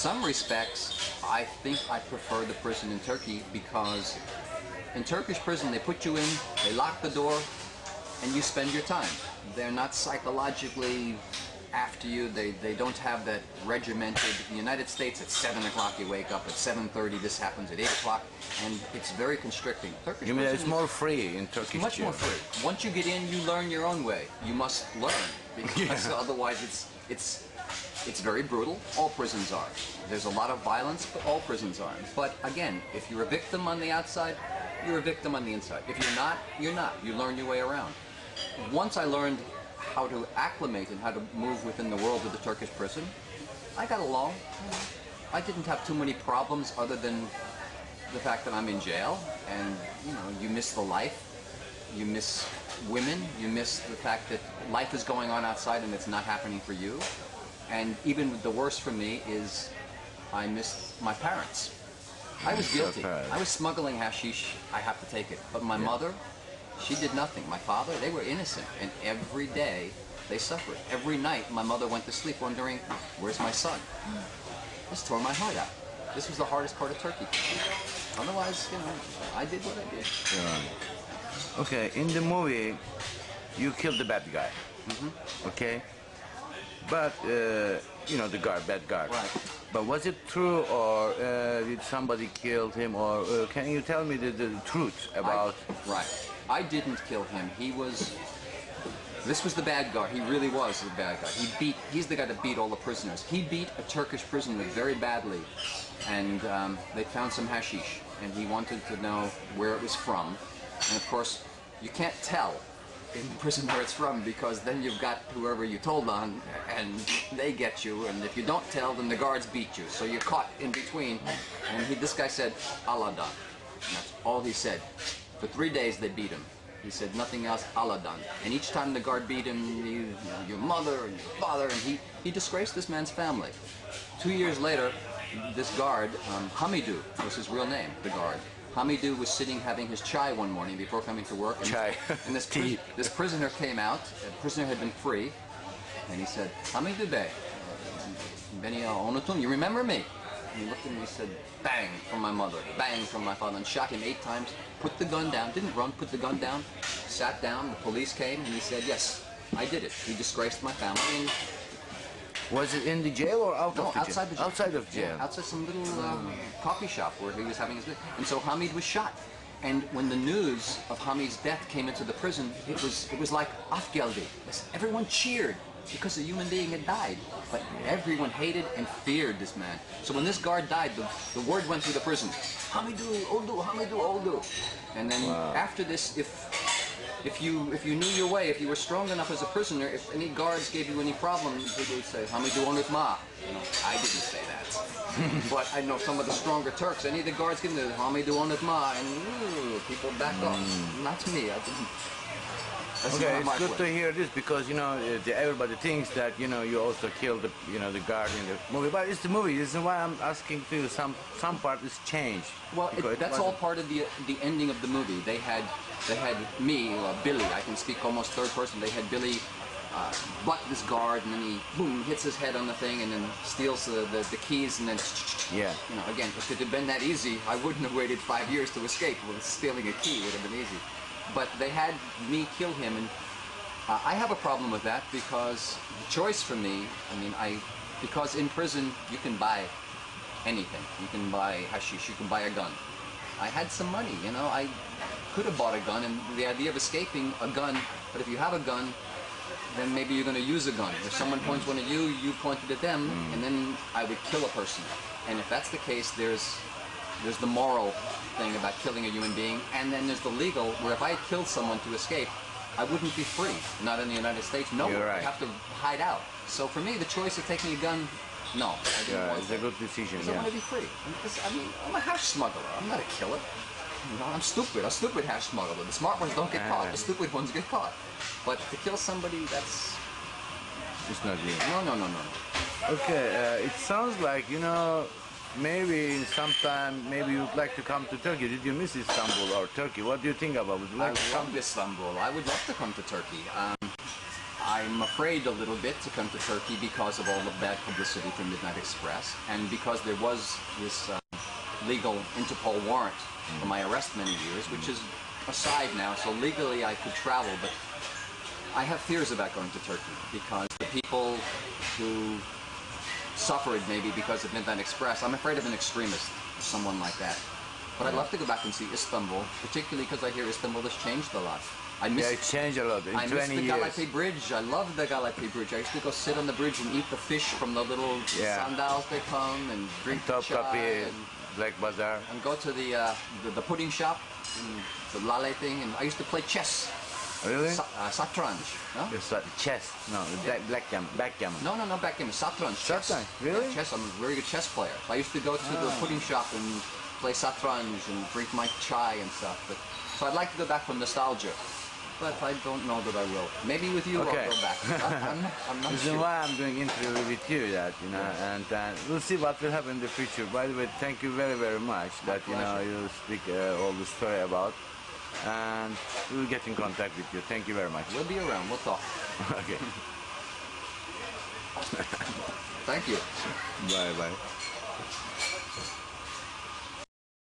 some respects, I think I prefer the prison in Turkey because in Turkish prison they put you in, they lock the door, and you spend your time. They're not psychologically after you. They don't have that regimented. In the United States, at 7 o'clock you wake up, at 7:30 this happens, at 8 o'clock, and it's very constricting. Turkish You mean prison it's more free in Turkish much jail? more free. Once you get in, you learn your own way. You must learn because otherwise it's very brutal. All prisons are. There's a lot of violence, but all prisons are. But again, if you're a victim on the outside, you're a victim on the inside. If you're not, you're not. You learn your way around. Once I learned how to acclimate and how to move within the world of the Turkish prison, I got along. I didn't have too many problems other than the fact that I'm in jail, and you know, you miss the life, you miss women, you miss the fact that life is going on outside and it's not happening for you. And even the worst for me is I missed my parents. I was guilty. I was smuggling hashish. I have to take it. But my mother, she did nothing. My father, they were innocent. And every day they suffered. Every night my mother went to sleep wondering, where's my son? This tore my heart out. This was the hardest part of Turkey. Otherwise, you know, I did what I did. Yeah. Okay, in the movie, you killed the bad guy. Okay? But, you know, the guard, bad guard. Right. But was it true, or did somebody kill him, or can you tell me the truth about... Right. I didn't kill him. He was... This was the bad guy. He really was the bad guy. He's the guy that beat all the prisoners. He beat a Turkish prisoner very badly, and they found some hashish, and he wanted to know where it was from. And of course, you can't tell in prison where it's from, because then you've got whoever you told on, and they get you, and if you don't tell, then the guards beat you. So you're caught in between, and this guy said, Aladan. That's all he said. For 3 days they beat him. He said nothing else, Aladan. And each time the guard beat him, your mother and your father, and he disgraced this man's family. 2 years later, this guard, Hamidou was his real name, the guard. Hamidou was sitting having his chai one morning before coming to work, and, chai. And this prisoner came out. The prisoner had been free, and he said, Hamidou Bey, Beni Onutun, you remember me? And he looked at me and he said, bang from my mother, bang from my father, and shot him 8 times, put the gun down, didn't run, put the gun down, sat down, the police came, and he said, yes, I did it. He disgraced my family. And was it in the jail or out of the outside jail? the jail. Outside of jail. Yeah, outside some little coffee shop where he was having his... And so Hamid was shot. And when the news of Hamid's death came into the prison, it was like afgeldi. Everyone cheered because a human being had died. But everyone hated and feared this man. So when this guard died, the word went through the prison. Hamidou, Oldu, Hamidou, Oldu. And then after this, if you knew your way, if you were strong enough as a prisoner, if any guards gave you any problem, they would say, Hamidou onut ma. I didn't say that. But I know some of the stronger Turks, any of the guards give them the Hamidou onut ma, and people back off. Not me, I didn't. That's okay, it's good to hear this, because, you know, everybody thinks that, you know, you also killed the, you know, the guard in the movie. But it's the movie. This is why I'm asking to you. Some part is changed. Well, that's all part of the ending of the movie. They had me, Billy. I can speak almost third person. They had Billy butt this guard, and then he boom hits his head on the thing, and then steals the keys, and then yeah. You know, again, if it had been that easy, I wouldn't have waited 5 years to escape. Well, stealing a key would have been easy. But they had me kill him, and I have a problem with that, because the choice for me, I mean, because in prison you can buy anything. You can buy hashish, you can buy a gun. I had some money, you know, I could have bought a gun, and the idea of escaping a gun, but if you have a gun, then maybe you're going to use a gun. If someone points one at you, you point it at them, and then I would kill a person. And if that's the case, there's the moral thing about killing a human being, and then there's the legal, where if I had killed someone to escape, I wouldn't be free. Not in the United States, nowhere. Right. I'd have to hide out. So for me, the choice of taking a gun, no. I didn't want it's a good decision, I want to be free. I mean, I'm a hash smuggler. I'm not a killer. You know, I'm stupid. A stupid hash smuggler. The smart ones don't get caught. The stupid ones get caught. But to kill somebody, that's... It's not you. No. Okay, it sounds like, you know, maybe sometime, maybe you'd like to come to Turkey. Did you miss Istanbul or Turkey? What do you think about it? Would you like to come to Istanbul. I would love to come to Turkey. I'm afraid a little bit to come to Turkey because of all the bad publicity from Midnight Express, and because there was this legal Interpol warrant for my arrest many years, which is aside now, so legally I could travel, but I have fears about going to Turkey because the people who suffered maybe because of Midnight Express, I'm afraid of an extremist, someone like that. But I'd love to go back and see Istanbul, particularly because I hear Istanbul has changed a lot. I miss, Yeah, it changed a lot in I 20 miss the years. Galata Bridge. I love the Galata Bridge. I used to go sit on the bridge and eat the fish from the little sandals they come and drink Top chai Copy, Black Bazaar. and go to the pudding shop, and the lale thing, and I used to play chess. Really? Satranj. No? It's like chess. No, the backgammon. No, backgammon. Satranj. Chess. Satranj, really? Yeah, chess. I'm a very good chess player. So I used to go to the pudding shop and play satranj and drink my chai and stuff. But so I'd like to go back for nostalgia, but I don't know that I will. Maybe with you Okay. I'll go back. I'm not This is sure. why I'm doing interview with you, that you know, and we'll see what will happen in the future. By the way, thank you very, very much that you know pleasure. you speak all the story about, and we'll get in contact with you. Thank you very much. We'll be around. We'll talk. Okay. Thank you. Bye bye.